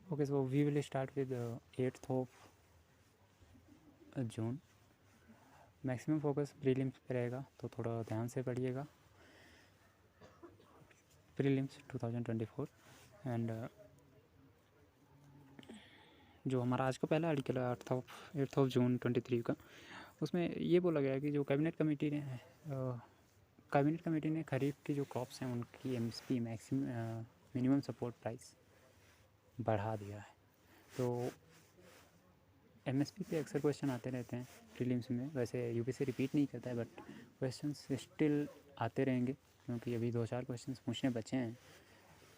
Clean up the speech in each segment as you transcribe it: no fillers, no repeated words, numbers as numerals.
Okay, so we will start with 8th of June. Maximum focus prelims पे रहेगा, तो थोड़ा ध्यान से पढ़िएगा। प्रीलिम्स 2024 एंड जो हमारा आज का पहला आर्टिकल है 8th ऑफ जून 23 का, उसमें ये बोला गया है कि जो कैबिनेट कमेटी ने खरीफ की जो क्रॉप्स हैं उनकी एमएसपी मिनिमम सपोर्ट प्राइस बढ़ा दिया है। तो एमएसपी पे अक्सर क्वेश्चन आते रहते हैं प्रीलिम्स में, वैसे यूपीएससी रिपीट नहीं करता है बट क्वेश्चंस स्टिल आते रहेंगे, क्योंकि अभी 2-4 क्वेश्चंस पूछने बचे हैं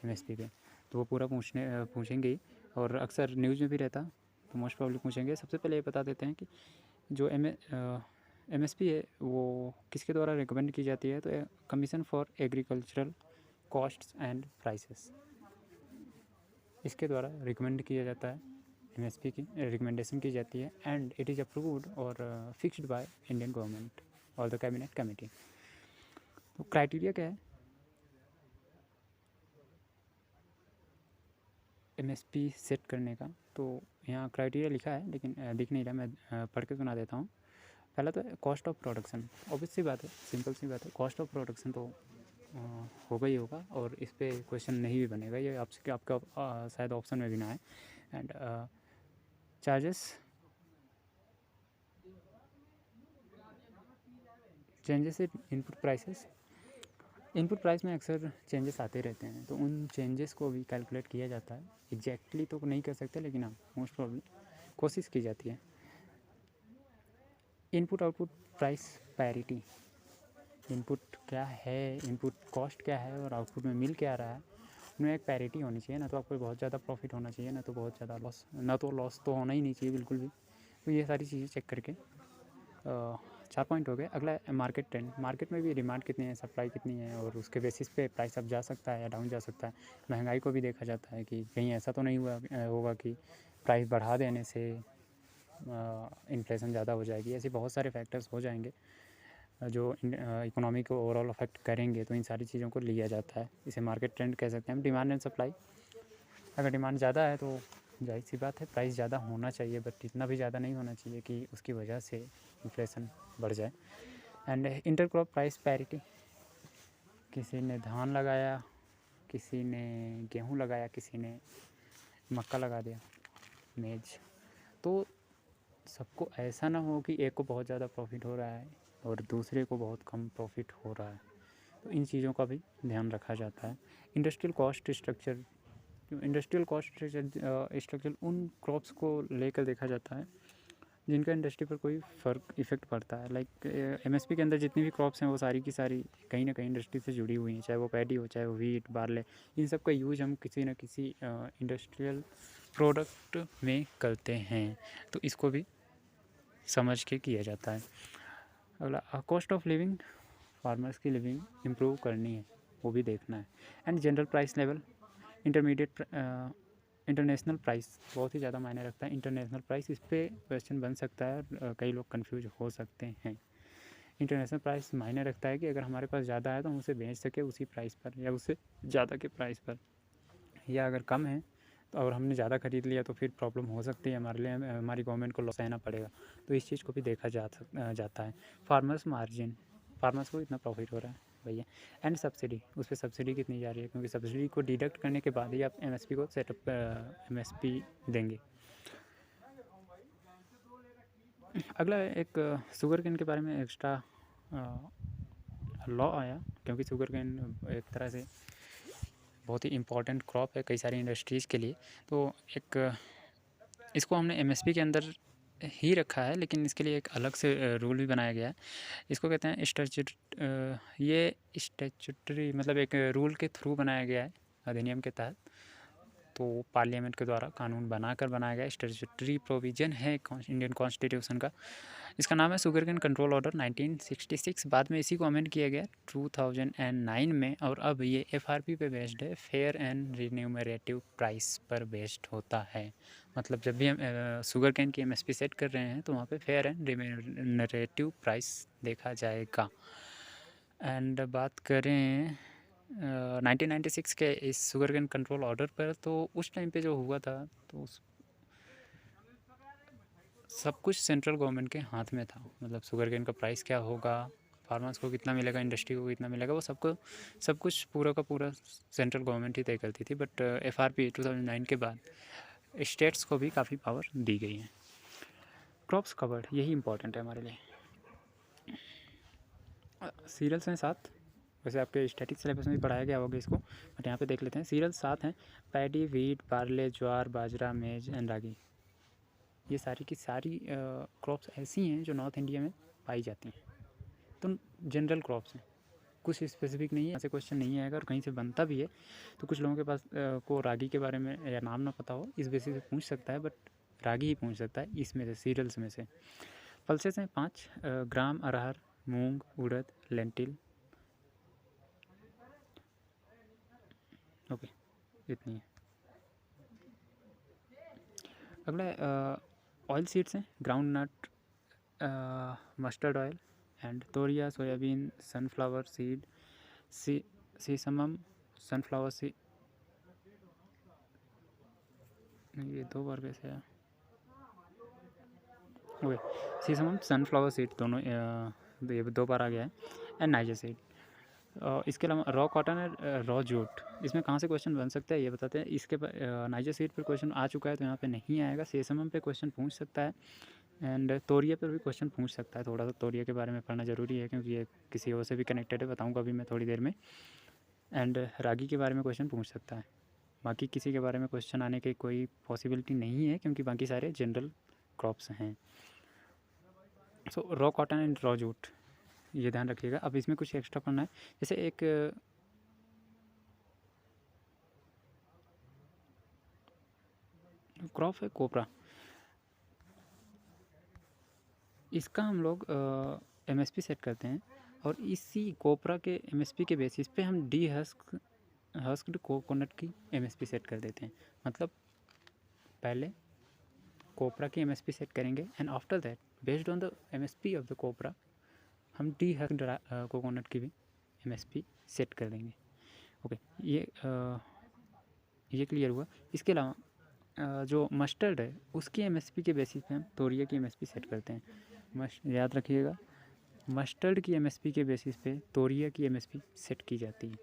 एमएसपी पे, तो वो पूरा पूछेंगे ही। और अक्सर न्यूज़ में भी रहता, तो मोस्ट प्रॉब्ली पूछेंगे। सबसे पहले ये बता देते हैं कि जो एमएसपी है वो किसके द्वारा रिकमेंड की जाती है, तो commission for agricultural costs and prices, इसके द्वारा रिकमेंड किया जाता है। एमएसपी की रिकमेंडेशन की जाती है एंड इट इज़ अप्रूव्ड और फिक्स्ड बाय इंडियन गवर्नमेंट और द कैबिनेट कमेटी। तो क्राइटेरिया क्या है एमएसपी सेट करने का, तो यहाँ क्राइटेरिया लिखा है लेकिन दिख नहीं रहा, मैं पढ़ के सुना देता हूँ। पहला तो कॉस्ट ऑफ प्रोडक्शन, ऑब्वियस सी बात है, सिंपल सी बात है, कॉस्ट ऑफ प्रोडक्शन तो होगा ही होगा, और इस पर क्वेश्चन नहीं भी बनेगा, ये आपका शायद ऑप्शन में भी ना है। And charges, changes in input prices, input price में अक्सर चेंजेस आते रहते हैं, तो उन चेंजेस को भी कैलकुलेट किया जाता है। एग्जैक्टली तो नहीं कर सकते, लेकिन हाँ मोस्ट प्रॉब्ली कोशिश की जाती है। Input output price parity, input क्या है, इनपुट कॉस्ट क्या है और आउटपुट में मिल क्या रहा है, उनमें एक पैरिटी होनी चाहिए। ना तो आपको बहुत ज़्यादा प्रॉफिट होना चाहिए, ना तो बहुत ज़्यादा लॉस, ना तो लॉस तो होना ही नहीं चाहिए बिल्कुल भी। तो ये सारी चीज़ें चेक करके 4 पॉइंट हो गए। अगला मार्केट ट्रेंड, मार्केट में भी डिमांड कितनी है, सप्लाई कितनी है, और उसके बेसिस पे प्राइस अप जा सकता है या डाउन जा सकता है। महंगाई को भी देखा जाता है कि कहीं ऐसा तो नहीं होगा कि प्राइस बढ़ा देने से इन्फ्लेशन ज़्यादा हो जाएगी। ऐसे बहुत सारे फैक्टर्स हो जाएंगे जो इकोनॉमी को ओवरऑल अफेक्ट करेंगे, तो इन सारी चीज़ों को लिया जाता है। इसे मार्केट ट्रेंड कह सकते हैं हम। डिमांड एंड सप्लाई, अगर डिमांड ज़्यादा है तो जाहिर सी बात है प्राइस ज़्यादा होना चाहिए, बट इतना भी ज़्यादा नहीं होना चाहिए कि उसकी वजह से इन्फ्लेशन बढ़ जाए। एंड इंटरक्रॉप प्राइस पैरिटी, किसी ने धान लगाया, किसी ने गेहूँ लगाया, किसी ने मक्का लगा दिया, मेज, तो सबको ऐसा ना हो कि एक को बहुत ज़्यादा प्रॉफिट हो रहा है और दूसरे को बहुत कम प्रॉफिट हो रहा है, तो इन चीज़ों का भी ध्यान रखा जाता है। Industrial cost structure, industrial cost structure उन क्रॉप्स को लेकर देखा जाता है जिनका इंडस्ट्री पर कोई फ़र्क इफ़ेक्ट पड़ता है। लाइक एमएसपी के अंदर जितनी भी क्रॉप्स हैं वो सारी की सारी कहीं ना कहीं इंडस्ट्री से जुड़ी हुई हैं, चाहे वो पैडी हो, चाहे वो वीट, बार्ले, इन सब का यूज हम किसी न किसी इंडस्ट्रियल प्रोडक्ट में करते हैं, तो इसको भी समझ के किया जाता है। अगला कॉस्ट ऑफ लिविंग, फार्मर्स की लिविंग इम्प्रूव करनी है, वो भी देखना है। And general price level, intermediate, international price बहुत ही ज़्यादा मायने रखता है। इंटरनेशनल प्राइस, इस पर क्वेश्चन बन सकता है और कई लोग कंफ्यूज हो सकते हैं। इंटरनेशनल प्राइस मायने रखता है कि अगर हमारे पास ज़्यादा है तो हम उसे बेच सके उसी प्राइस पर या उससे ज़्यादा के प्राइस पर, या अगर कम है तो और हमने ज़्यादा ख़रीद लिया तो फिर प्रॉब्लम हो सकती है हमारे लिए, हमारी गवर्नमेंट को लॉस सहना पड़ेगा, तो इस चीज़ को भी देखा जाता है। फार्मर्स मार्जिन, फार्मर्स को इतना प्रॉफिट हो रहा है भैया। एंड सब्सिडी, उस पर सब्सिडी कितनी जा रही है, क्योंकि सब्सिडी को डिडक्ट करने के बाद ही आप एमएसपी को एमएसपी देंगे। अगला एक शुगर केन के बारे में एक्स्ट्रा लॉ आया, क्योंकि शुगर केन एक तरह से बहुत ही इम्पॉर्टेंट क्रॉप है कई सारी इंडस्ट्रीज़ के लिए, तो एक इसको हमने एमएसपी के अंदर ही रखा है, लेकिन इसके लिए एक अलग से रूल भी बनाया गया है। इसको कहते हैं ये स्टैट्यूटरी, मतलब एक रूल के थ्रू बनाया गया है अधिनियम के तहत, तो पार्लियामेंट के द्वारा कानून बनाकर बनाया गया स्टैट्यूटरी प्रोविज़न है इंडियन कॉन्स्टिट्यूशन का। इसका नाम है शुगर केन कंट्रोल ऑर्डर 1966। बाद में इसी को अमेंड किया गया 2009 में, और अब ये एफआरपी पे बेस्ड है, फेयर एंड रिन्यूमरेटिव प्राइस पर बेस्ड होता है। मतलब जब भी हम शुगर केन की एमएसपी सेट कर रहे हैं तो वहाँ पे फेयर एंड रिन्यूमरेटिव प्राइस देखा जाएगा। एंड बात करें 1996 के इस शुगर केन कंट्रोल ऑर्डर पर, तो उस टाइम पे जो हुआ था तो सब कुछ सेंट्रल गवर्नमेंट के हाथ में था। मतलब शुगर केन का प्राइस क्या होगा, फार्मर्स को कितना मिलेगा, इंडस्ट्री को कितना मिलेगा, वो सब कुछ पूरा का पूरा सेंट्रल गवर्नमेंट ही तय करती थी। बट FRP 2009 के बाद स्टेट्स को भी काफ़ी पावर दी गई है। क्रॉप्स कवर्ड, यही इंपॉर्टेंट है हमारे लिए। सीरियल्स हैं 7, वैसे आपके स्टैटिक सिलेबस में भी पढ़ाया गया होगा इसको, बट यहाँ पे देख लेते हैं। सीरियल्स 7 हैं: पैडी, व्हीट, बार्ले, ज्वार, बाजरा, मेज एंड रागी। ये सारी की सारी क्रॉप्स ऐसी हैं जो नॉर्थ इंडिया में पाई जाती हैं, तो जनरल क्रॉप्स हैं, कुछ स्पेसिफिक नहीं है। ऐसे क्वेश्चन नहीं आएगा, और कहीं से बनता भी है तो कुछ लोगों के पास को रागी के बारे में या नाम ना पता हो, इस बेसिस पे पूछ सकता है, बट रागी ही पूछ सकता है इसमें से, सीरियल्स में से। पल्सेस हैं 5: ग्राम, अरहर, मूंग, उड़द, लेंटिल। ओके, इतनी है। अगला ऑयल सीड्स हैं: groundnut, mustard oil and toria, soybean, sunflower seed, sesamum, sunflower seed. ये 2 बार कैसे है? ओके, सीसमम, सनफ्लावर सीड दोनों ये 2 बार आ गया है। And niger seed. इसके अलावा रॉ कॉटन है, रॉ जूट, इसमें कहाँ से क्वेश्चन बन सकता है ये बताते हैं। इसके नाइजर सीड पर क्वेश्चन आ चुका है तो यहाँ पे नहीं आएगा। सेसमम पे क्वेश्चन पूछ सकता है, एंड तोरिया पर भी क्वेश्चन पूछ सकता है। थोड़ा सा तोरिया के बारे में पढ़ना ज़रूरी है, क्योंकि ये किसी और से भी कनेक्टेड है, बताऊँगा अभी मैं थोड़ी देर में। एंड रागी के बारे में क्वेश्चन पूछ सकता है। बाकी किसी के बारे में क्वेश्चन आने की कोई पॉसिबिलिटी नहीं है, क्योंकि बाकी सारे जनरल क्रॉप्स हैं। सो raw cotton and raw jute, ये ध्यान रखिएगा। अब इसमें कुछ एक्स्ट्रा पढ़ना है, जैसे एक क्रॉप है कोपरा, इसका हम लोग MSP सेट करते हैं, और इसी कोपरा के MSP के बेसिस पे हम हस्क्ड कोकोनट की MSP सेट कर देते हैं। मतलब पहले कोपरा की MSP सेट करेंगे, and after that based on the MSP of the copra हम हस्क्ड कोकोनट की भी MSP सेट कर देंगे। ओके, ये क्लियर हुआ। इसके अलावा जो मस्टर्ड है उसकी MSP के बेसिस पे हम तोरिया की MSP सेट करते हैं। याद रखिएगा, मस्टर्ड की MSP के बेसिस पे तोरिया की MSP सेट की जाती है।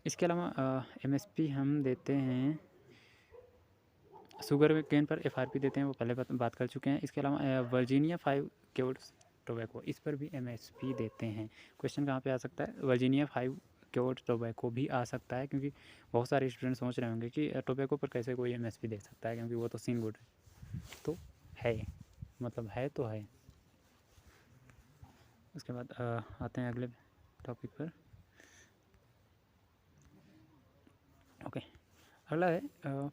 इसके अलावा MSP हम देते हैं शुगर केन पर, FRP देते हैं, वो पहले बात कर चुके हैं। इसके अलावा वर्जीनिया 5 क्योर्स टोबैको, इस पर भी MSP देते हैं। क्वेश्चन कहाँ पे आ सकता है? वर्जीनिया 5 क्योर्स टोबैको भी आ सकता है, क्योंकि बहुत सारे स्टूडेंट सोच रहे होंगे कि टोबैको पर कैसे कोई MSP दे सकता है, क्योंकि वो तो सिंगुड है। तो है, मतलब है तो है। उसके बाद आते हैं अगले टॉपिक पर। ओके, अगला है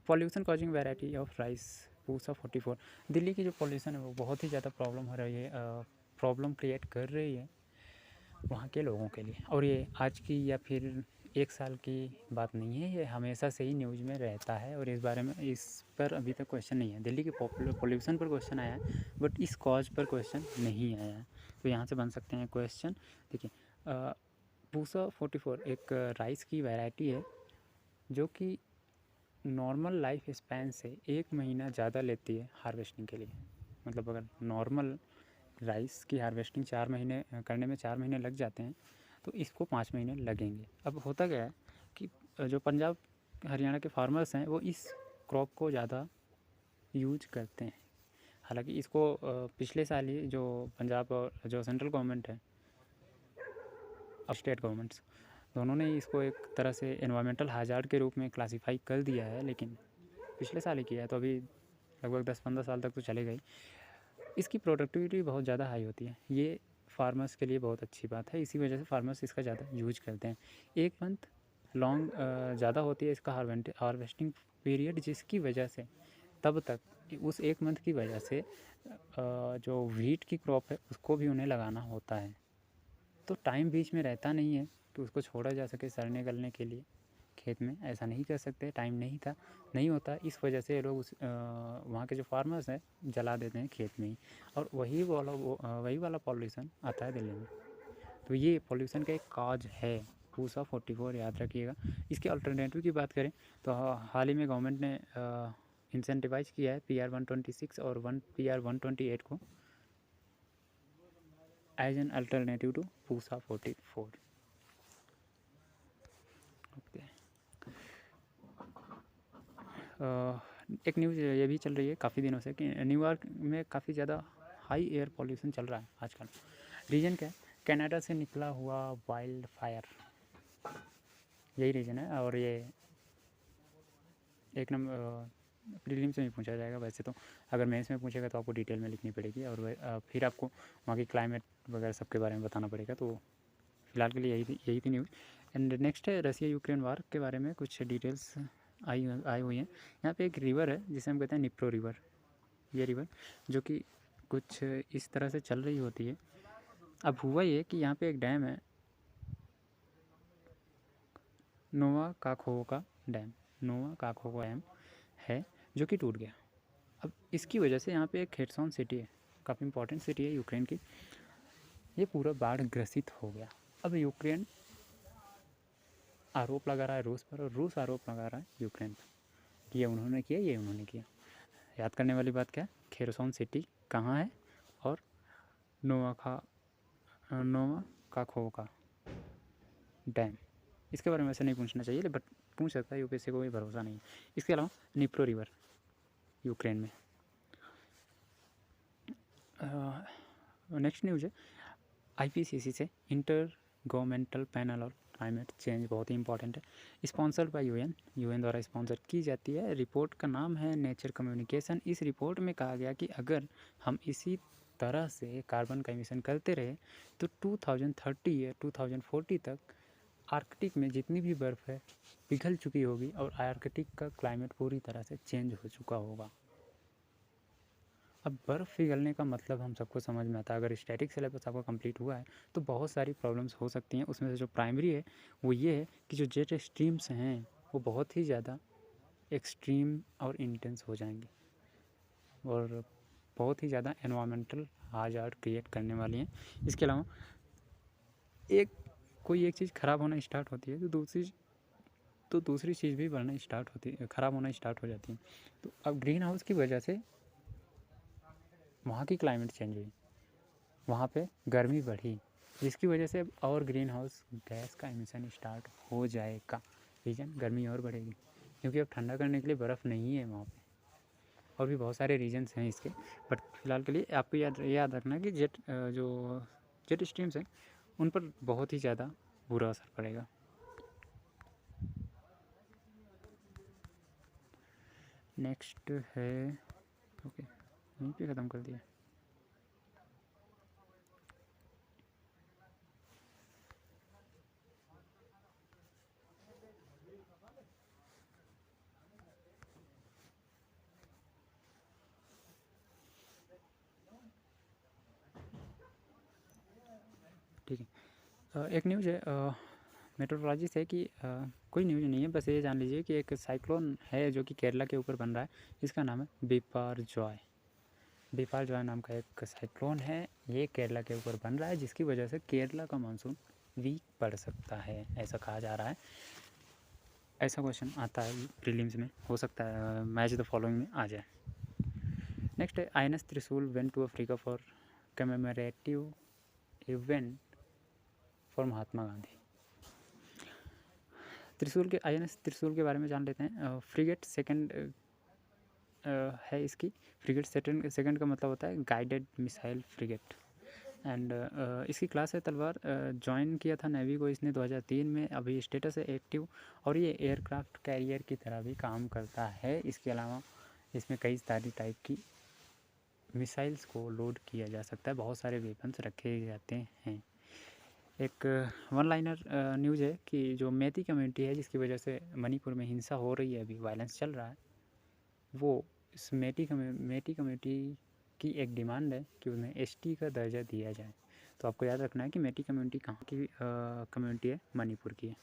pollution causing variety of rice, Pusa 44। Delhi की जो पॉल्यूशन है वो बहुत ही ज़्यादा प्रॉब्लम हो रही है, प्रॉब्लम क्रिएट कर रही है वहाँ के लोगों के लिए। और ये आज की या फिर 1 साल की बात नहीं है, ये हमेशा से ही न्यूज़ में रहता है, और इस पर अभी तक क्वेश्चन नहीं है। दिल्ली के पॉल्यूशन पर क्वेश्चन आया है, बट इस कॉज पर क्वेश्चन नहीं आया है। तो यहाँ से बन सकते हैं क्वेश्चन। देखिए, पूसा 44 एक राइस की वैरायटी है जो कि नॉर्मल लाइफ स्पैन से 1 महीना ज़्यादा लेती है हार्वेस्टिंग के लिए। मतलब अगर नॉर्मल राइस की हार्वेस्टिंग 4 महीने करने में 4 महीने लग जाते हैं, तो इसको 5 महीने लगेंगे। अब होता क्या है कि जो पंजाब हरियाणा के फार्मर्स हैं वो इस क्रॉप को ज़्यादा यूज करते हैं। हालांकि इसको पिछले साल ही जो पंजाब और जो सेंट्रल गवर्नमेंट है और स्टेट गवर्नमेंट्स दोनों ने इसको एक तरह से एनवायरमेंटल हैजार्ड के रूप में क्लासीफाई कर दिया है, लेकिन पिछले साल ही किया है, तो अभी लगभग 10-15 साल तक तो चलेगा ही। इसकी प्रोडक्टिविटी बहुत ज़्यादा हाई होती है, ये फार्मर्स के लिए बहुत अच्छी बात है, इसी वजह से फार्मर्स इसका ज़्यादा यूज करते हैं। 1 मंथ लॉन्ग ज़्यादा होती है इसका हार्वेस्टिंग पीरियड, जिसकी वजह से तब तक उस 1 मंथ की वजह से जो व्हीट की क्रॉप है उसको भी उन्हें लगाना होता है। तो टाइम बीच में रहता नहीं है कि उसको छोड़ा जा सके सड़ने गलने के लिए खेत में, ऐसा नहीं कर सकते, टाइम नहीं होता। इस वजह से लोग वहाँ के जो फार्मर्स हैं जला देते हैं खेत में ही, और वही वाला पॉल्यूशन आता है दिल्ली में। तो ये पॉल्यूशन का एक कॉज है पूसा 44 याद रखिएगा। इसके अल्टरनेटिव की बात करें तो हाल ही में गवर्नमेंट ने इंसेंटिवाइज किया है PR 126 और PR 128 को as an alternative to Pusa 44। Okay, एक न्यूज़ ये भी चल रही है काफ़ी दिनों से कि न्यूयॉर्क में काफ़ी ज़्यादा हाई एयर पॉल्यूशन चल रहा है आजकल। रीज़न क्या है? कनाडा से निकला हुआ वाइल्ड फायर, यही रीज़न है। और ये एक नंबर प्रीलिम्स में भी पूछा जाएगा वैसे तो, अगर मेंस में पूछेगा तो आपको डिटेल में लिखनी पड़ेगी और फिर आपको वहाँ की क्लाइमेट वगैरह सब के बारे में बताना पड़ेगा। तो फिलहाल के लिए यही थी न्यूज़। एंड नेक्स्ट है रसिया यूक्रेन वार के बारे में कुछ डिटेल्स आई हुई हैं। यहाँ पे एक रिवर है जिसे हम कहते हैं निप्रो रिवर। ये रिवर जो कि कुछ इस तरह से चल रही होती है। अब हुआ ये कि यहाँ पे एक डैम है, नोवा काखोका डैम, नोवा काखोका डैम है जो कि टूट गया। अब इसकी वजह से यहाँ पे एक खेरसॉन सिटी है, काफ़ी इंपॉर्टेंट सिटी है यूक्रेन की, ये पूरा बाढ़ ग्रसित हो गया। अब यूक्रेन आरोप लगा रहा है रूस पर और रूस आरोप लगा रहा है यूक्रेन पर कि ये उन्होंने किया। याद करने वाली बात क्या है? खेरसॉन सिटी कहाँ है और नोवा काखोका डैम। इसके बारे में वैसे नहीं पूछना चाहिए, बट पूछ सकता है, यूपीएससी को कोई भरोसा नहीं है। इसके अलावा निप्रो रिवर यूक्रेन में। नेक्स्ट न्यूज़ है IPCC से इंटर गवर्नमेंटल पैनल और क्लाइमेट चेंज, बहुत ही इंपॉर्टेंट है, स्पॉन्सर्ड बाय यूएन द्वारा स्पॉन्सर की जाती है। रिपोर्ट का नाम है नेचर कम्युनिकेशन। इस रिपोर्ट में कहा गया कि अगर हम इसी तरह से कार्बन का एमिशन करते रहे तो 2030 या 2040 तक आर्कटिक में जितनी भी बर्फ़ है पिघल चुकी होगी और आर्कटिक का क्लाइमेट पूरी तरह से चेंज हो चुका होगा। अब बर्फ़ पिघलने का मतलब हम सबको समझ में आता है। अगर स्टैटिक सिलेबस आपका कंप्लीट हुआ है तो बहुत सारी प्रॉब्लम्स हो सकती हैं। उसमें से जो प्राइमरी है वो ये है कि जो जेट स्ट्रीम्स हैं वो बहुत ही ज़्यादा एक्सट्रीम और इंटेंस हो जाएंगी और बहुत ही ज़्यादा एनवायरमेंटल हाजार्ड क्रिएट करने वाली हैं। इसके अलावा कोई एक चीज़ ख़राब होना स्टार्ट होती है तो दूसरी चीज़ भी ख़राब होना स्टार्ट हो जाती है। तो अब ग्रीन हाउस की वजह से वहाँ की क्लाइमेट चेंज हुई, वहाँ पे गर्मी बढ़ी, जिसकी वजह से और ग्रीन हाउस गैस का एमिशन स्टार्ट हो जाएगा। रीज़न गर्मी और बढ़ेगी क्योंकि अब ठंडा करने के लिए बर्फ़ नहीं है वहाँ पे। और भी बहुत सारे रीजन्स हैं इसके, बट फिलहाल के लिए आपको याद रखना कि जो जेट स्ट्रीम्स हैं उन पर बहुत ही ज़्यादा बुरा असर पड़ेगा। नेक्स्ट है, ओके यहीं पे ख़त्म कर दिया। ठीक है, एक न्यूज़ है मेट्रोलॉजी से कि कोई न्यूज़ नहीं है, बस ये जान लीजिए कि एक साइक्लोन है जो कि केरला के ऊपर बन रहा है। इसका नाम है बिपारजॉय नाम का एक साइक्लोन है। ये केरला के ऊपर बन रहा है जिसकी वजह से केरला का मानसून वीक पड़ सकता है, ऐसा कहा जा रहा है। ऐसा क्वेश्चन आता है प्रीलिम्स में, हो सकता है मैच द फॉलोइंग में आ जाए। नेक्स्ट है INS Trishul went to Africa for commemorative event for Mahatma Gandhi. INS Trishul के बारे में जान लेते हैं। फ्रिगेट सेकंड है इसकी। फ्रिगेट सेकंड का मतलब होता है गाइडेड मिसाइल फ्रिगेट। एंड इसकी क्लास है तलवार। ज्वाइन किया था नेवी को इसने 2003 में। अभी स्टेटस है एक्टिव और ये एयरक्राफ्ट कैरियर की तरह भी काम करता है। इसके अलावा इसमें कई सारी टाइप की मिसाइल्स को लोड किया जा सकता है, बहुत सारे वेपन्स रखे जाते हैं। एक वन लाइनर न्यूज़ है कि जो मैती कम्युनिटी है जिसकी वजह से मणिपुर में हिंसा हो रही है, अभी वायलेंस चल रहा है, वो इस मैती कम्युनिटी की एक डिमांड है कि उन्हें ST का दर्जा दिया जाए। तो आपको याद रखना है कि मैती कम्युनिटी कहाँ की कम्युनिटी है, मणिपुर की है।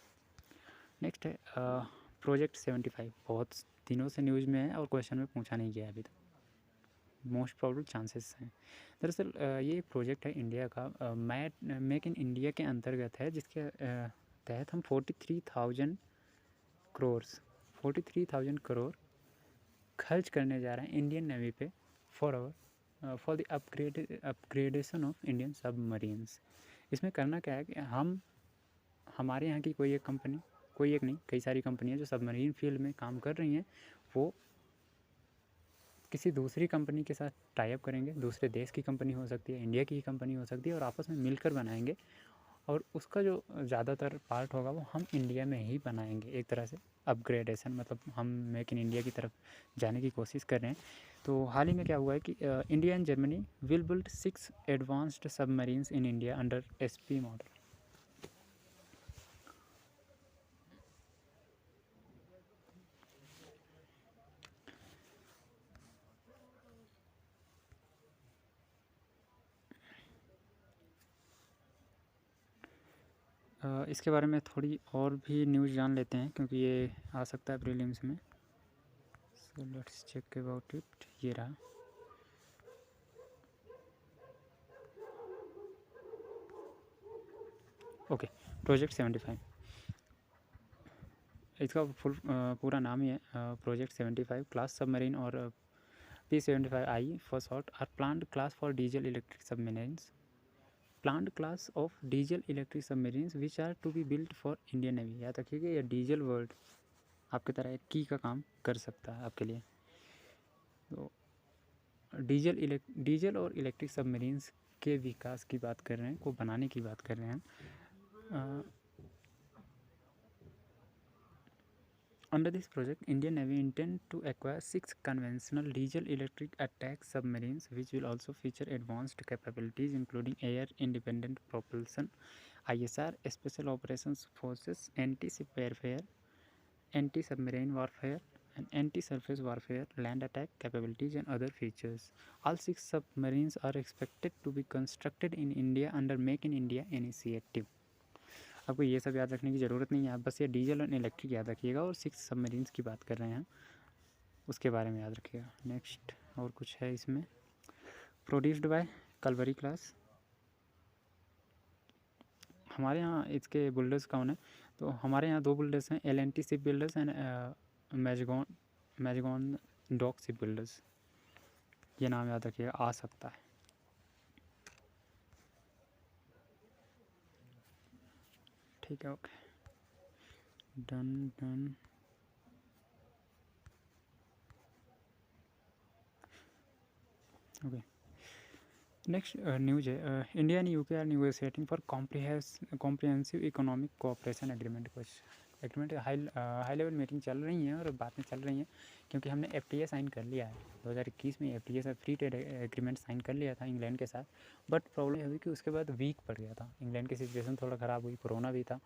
नेक्स्ट है प्रोजेक्ट 75, बहुत दिनों से न्यूज़ में है और क्वेश्चन में पूछा नहीं गया अभी तक, मोस्ट प्रॉबेबल चांसेस हैं। दरअसल ये प्रोजेक्ट है इंडिया का, मेक इन इंडिया के अंतर्गत है, जिसके तहत हम 43,000 करोड़ खर्च करने जा रहे हैं इंडियन नेवी पे for the upgradation of Indian submarines. इसमें करना क्या है कि हमारे यहाँ की कोई एक कंपनी, कोई एक नहीं कई सारी कंपनियाँ जो सबमरीन फील्ड में काम कर रही हैं, वो किसी दूसरी कंपनी के साथ टाई अप करेंगे। दूसरे देश की कंपनी हो सकती है, इंडिया की ही कंपनी हो सकती है, और आपस में मिलकर बनाएंगे। और उसका जो ज़्यादातर पार्ट होगा वो हम इंडिया में ही बनाएंगे। एक तरह से अपग्रेडेशन, मतलब हम मेक इन इंडिया की तरफ जाने की कोशिश कर रहे हैं। तो हाल ही में क्या हुआ है कि India and Germany will build 6 advanced submarines in India under SP model. इसके बारे में थोड़ी और भी न्यूज़ जान लेते हैं, क्योंकि ये आ सकता है प्रीलिम्स में। So let's check about it. ये रहा। ओके, प्रोजेक्ट 75, इसका पूरा नाम ही है प्रोजेक्ट 75। क्लास सबमरीन और P75I for short are planned class for diesel electric submarines, planned class of diesel electric submarines which are to be built for Indian navy. याद रखिएगा, ये डीजल वर्ड आपकी तरह एक की का काम कर सकता है आपके लिए। तो डीजल और इलेक्ट्रिक सबमरीन्स के विकास की बात कर रहे हैं, को बनाने की बात कर रहे हैं। Under this project, Indian Navy intend to acquire 6 conventional diesel-electric attack submarines, which will also feature advanced capabilities including air-independent propulsion, ISR, Special Operations Forces, anti-ship warfare, anti-submarine warfare, and anti-surface warfare, land attack capabilities, and other features. All 6 submarines are expected to be constructed in India under Make in India initiative. आपको ये सब याद रखने की ज़रूरत नहीं है, आप बस ये डीजल और इलेक्ट्रिक याद रखिएगा, और 6 सबमरीन्स की बात कर रहे हैं उसके बारे में याद रखिएगा। नेक्स्ट और कुछ है इसमें। Produced by Kalvari class. हमारे यहाँ इसके बिल्डर्स कौन है? तो हमारे यहाँ 2 बिल्डर्स हैं, L&T ship builders and Mazagon dock ship builders. ये नाम याद रखिएगा, आ सकता है। ठीक है, okay, done. Okay, next news है, India and UK are negotiating for comprehensive economic cooperation agreement. कुछ एग्रीमेंट हाई लेवल मीटिंग चल रही हैं और बातें चल रही हैं, क्योंकि हमने FTA साइन कर लिया है 2021 में। FTA से फ्री ट्रेड एग्रीमेंट साइन कर लिया था इंग्लैंड के साथ, बट प्रॉब्लम ये हुई कि उसके बाद वीक पड़ गया था, इंग्लैंड की सिचुएशन थोड़ा ख़राब हुई, कोरोना भी था,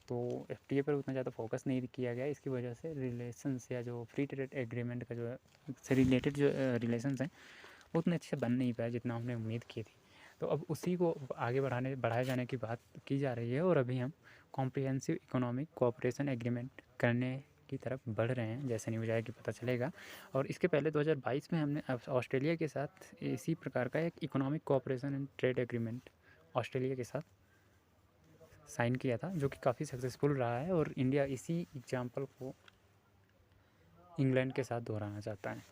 तो FTA पर उतना ज़्यादा फोकस नहीं किया गया। इसकी वजह से रिलेशंस या जो फ्री ट्रेड एग्रीमेंट का जो से रिलेटेड जो रिलेशंस हैं वो उतने अच्छे बन नहीं पाए जितना हमने उम्मीद की थी। तो अब उसी को आगे बढ़ाए जाने की बात की जा रही है, और अभी हम कॉम्प्रिहेंसिव इकोनॉमिक कोऑपरेशन एग्रीमेंट करने की तरफ बढ़ रहे हैं, जैसे न्यूज़ आएगी पता चलेगा। और इसके पहले 2022 में हमने ऑस्ट्रेलिया के साथ इसी प्रकार का एक economic cooperation and trade agreement Australia के साथ साइन किया था, जो कि काफ़ी सक्सेसफुल रहा है, और इंडिया इसी एग्जाम्पल को इंग्लैंड के साथ दोहराना चाहता है।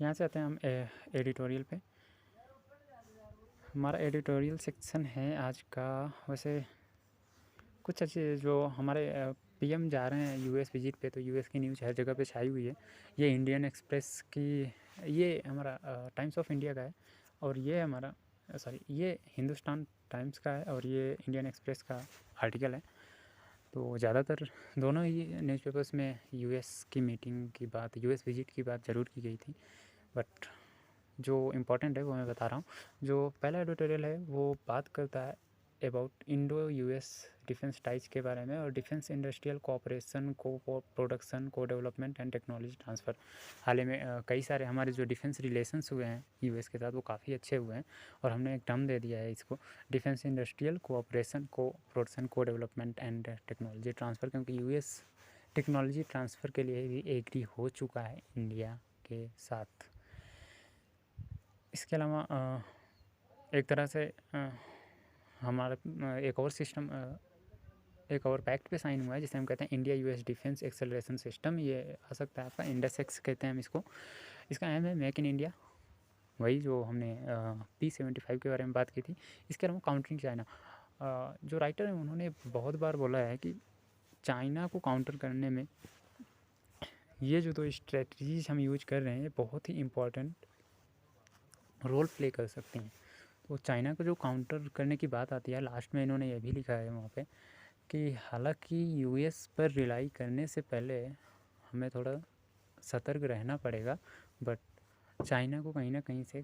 यहाँ से आते हैं हम एडिटोरियल पे। हमारा एडिटोरियल सेक्शन है आज का। वैसे कुछ अच्छे जो हमारे PM जा रहे हैं US विजिट पे, तो US की न्यूज़ हर जगह पे छाई हुई है। ये इंडियन एक्सप्रेस की, ये हमारा टाइम्स ऑफ इंडिया का है, और ये हमारा ये हिंदुस्तान टाइम्स का है, और ये इंडियन एक्सप्रेस का आर्टिकल है। तो ज़्यादातर दोनों ही न्यूज़पेपर्स में US की मीटिंग की बात, US विजिट की बात ज़रूर की गई थी, बट जो इम्पोर्टेंट है वो मैं बता रहा हूँ। जो पहला एडिटोरियल है वो बात करता है about Indo US defence ties के बारे में और डिफेंस इंडस्ट्रियल कोऑपरेशन, को प्रोडक्शन, को डेवलपमेंट एंड टेक्नोलॉजी ट्रांसफ़र। हाल ही में कई सारे हमारे जो डिफेंस रिलेशंस हुए हैं यूएस के साथ वो काफ़ी अच्छे हुए हैं और हमने एक टर्म दे दिया है इसको डिफेंस इंडस्ट्रियल कोऑपरेशन, को प्रोडक्शन, को डेवलपमेंट एंड टेक्नोलॉजी ट्रांसफ़र, क्योंकि यूएस टेक्नोलॉजी ट्रांसफ़र के लिए भी एग्री हो चुका है इंडिया के साथ। इसके अलावा एक तरह से हमारा एक और सिस्टम, एक और पैक्ट पे साइन हुआ है जिसे हम कहते हैं India US defence acceleration system. ये आ सकता है आपका इंडसएक्स कहते हैं हम इसको। इसका एम है मेक इन इंडिया, वही जो हमने P-75 के बारे में बात की थी। इसके अलावा काउंटरिंग चाइना, जो राइटर हैं उन्होंने बहुत बार बोला है कि चाइना को काउंटर करने में ये जो दो स्ट्रेटजीज हम यूज कर रहे हैं बहुत ही इम्पोर्टेंट रोल प्ले कर सकती हैं। तो चाइना को जो काउंटर करने की बात आती है, लास्ट में इन्होंने ये भी लिखा है वहाँ पे कि हालांकि यूएस पर रिलाई करने से पहले हमें थोड़ा सतर्क रहना पड़ेगा, बट चाइना को कहीं ना कहीं से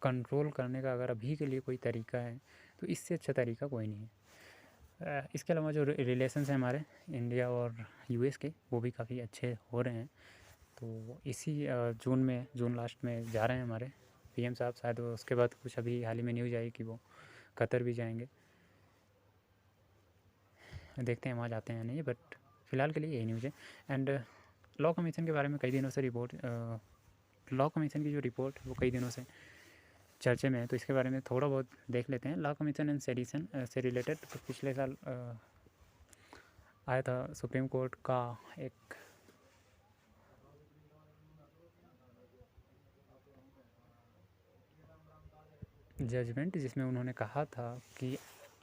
कंट्रोल करने का अगर अभी के लिए कोई तरीका है तो इससे अच्छा तरीका कोई नहीं है। इसके अलावा जो रिलेशंस हैं हमारे इंडिया और यूएस के वो भी काफ़ी अच्छे हो रहे हैं। तो इसी जून लास्ट में जा रहे हैं हमारे पीएम साहब, शायद उसके बाद कुछ अभी हाल ही में न्यूज़ आई कि वो कतर भी जाएंगे, देखते हैं वहाँ जाते हैं नहीं, बट फ़िलहाल के लिए यही न्यूज़ है। एंड लॉ कमीशन के बारे में कई दिनों से लॉ कमीशन की जो रिपोर्ट वो कई दिनों से चर्चे में है, तो इसके बारे में थोड़ा बहुत देख लेते हैं। लॉ कमीशन एंड सेडिशन से रिलेटेड तो पिछले साल आया था सुप्रीम कोर्ट का एक जजमेंट जिसमें उन्होंने कहा था कि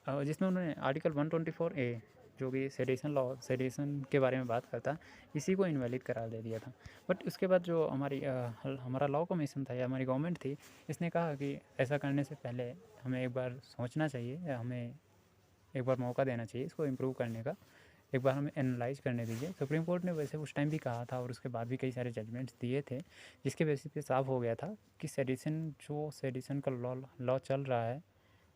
जिसमें उन्होंने आर्टिकल 124A जो कि सेडिशन के बारे में बात करता, इसी को इनवैलिड करार दे दिया था। बट उसके बाद जो हमारा लॉ कमीशन था या हमारी गवर्नमेंट थी, इसने कहा कि ऐसा करने से पहले हमें एक बार सोचना चाहिए या हमें एक बार मौका देना चाहिए इसको इम्प्रूव करने का, एक बार हमें एनालाइज करने दीजिए। सुप्रीम कोर्ट ने वैसे उस टाइम भी कहा था और उसके बाद भी कई सारे जजमेंट्स दिए थे जिसके बेसिस पे साफ हो गया था कि सेडिशन का लॉ चल रहा है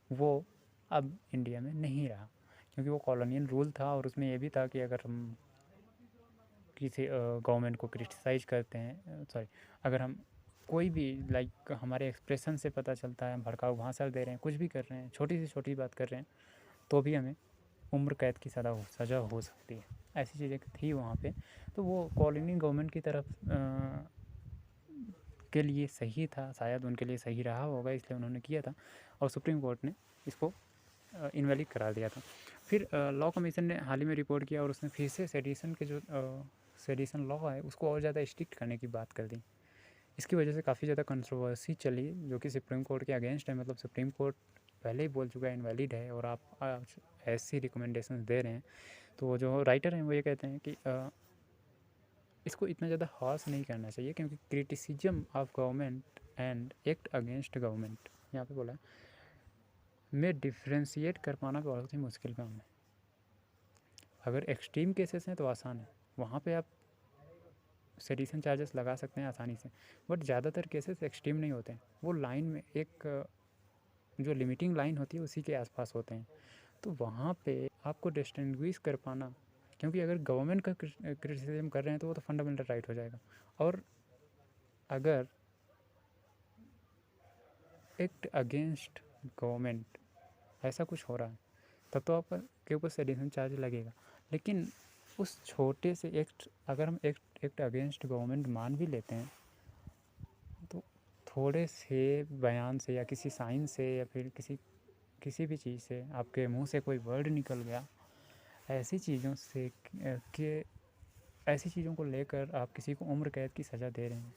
वो अब इंडिया में नहीं रहा, क्योंकि वो कॉलोनियल रूल था और उसमें ये भी था कि अगर हम किसी गवर्नमेंट को क्रिटिसाइज़ करते हैं, अगर हम कोई भी लाइक हमारे एक्सप्रेशन से पता चलता है हम भड़काऊ भाषण दे रहे हैं, कुछ भी कर रहे हैं, छोटी से छोटी बात कर रहे हैं, तो भी हमें उम्र कैद की सज़ा हो सकती है। ऐसी चीज़ें थी वहाँ पे, तो वो कॉलोनी गवर्नमेंट की तरफ के लिए सही था, शायद उनके लिए सही रहा होगा, इसलिए उन्होंने किया था और सुप्रीम कोर्ट ने इसको इनवैलिड करार दिया था। फिर लॉ कमीशन ने हाल ही में रिपोर्ट किया और उसने फिर से सेडिशन के जो सेडिशन लॉ है उसको और ज़्यादा स्ट्रिक्ट करने की बात कर दी। इसकी वजह से काफ़ी ज़्यादा कंट्रोवर्सी चली जो कि सुप्रीम कोर्ट के अगेंस्ट है। मतलब सुप्रीम कोर्ट पहले ही बोल चुका है इनवैलिड है और आप ऐसी रिकमेंडेशन दे रहे हैं। तो जो राइटर हैं वो ये कहते हैं कि इसको इतना ज़्यादा हार्श नहीं करना चाहिए, क्योंकि criticism of government and act against government यहाँ पे बोला है में डिफ्रेंशिएट कर पाना बहुत ही मुश्किल काम है। अगर एक्सट्रीम केसेस हैं तो आसान है, वहाँ पे आप सेडिशन चार्जेस लगा सकते हैं आसानी से, बट ज़्यादातर केसेस एक्सट्रीम नहीं होते हैं, वो लाइन में एक जो लिमिटिंग लाइन होती है उसी के आसपास होते हैं। तो वहाँ पे आपको डिस्टिंग्विश कर पाना, क्योंकि अगर गवर्नमेंट का क्रिटिसिज्म कर रहे हैं तो वो तो फंडामेंटल राइट हो जाएगा, और अगर एक्ट अगेंस्ट गवर्नमेंट ऐसा कुछ हो रहा है तब तो आपके ऊपर सेडिशन चार्ज लगेगा। लेकिन उस छोटे से एक्ट, अगर हम एक्ट अगेंस्ट गवर्नमेंट मान भी लेते हैं तो थोड़े से बयान से या किसी साइन से या फिर किसी भी चीज़ से आपके मुंह से कोई वर्ड निकल गया, ऐसी चीज़ों से ऐसी चीज़ों को लेकर आप किसी को उम्र कैद की सज़ा दे रहे हैं,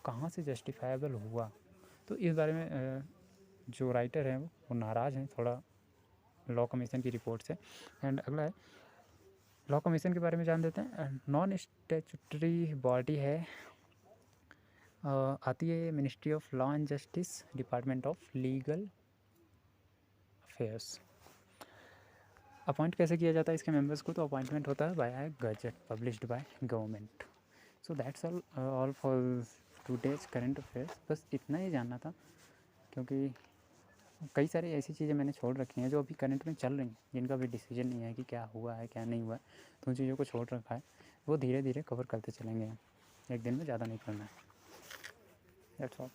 कहाँ से जस्टिफाइबल हुआ। तो इस बारे में जो राइटर हैं वो नाराज़ हैं थोड़ा लॉ कमीशन की रिपोर्ट से। एंड अगला है लॉ कमीशन के बारे में जान देते हैं। नॉन स्टैट्यूटरी बॉडी है, आती है ministry of law and justice, department of legal affairs. Appoint कैसे किया जाता है इसके मेंबर्स को, तो अपॉइंटमेंट होता है by gazette published by government. So that's all for today's current affairs. बस इतना ही जानना था, क्योंकि कई सारी ऐसी चीज़ें मैंने छोड़ रखी हैं जो अभी करंट में चल रही हैं, जिनका अभी डिसीजन नहीं है कि क्या हुआ है क्या नहीं हुआ है, तो उन चीज़ों को छोड़ रखा है, वो धीरे धीरे कवर करते चलेंगे। एक दिन में ज़्यादा नहीं करना है। That's all.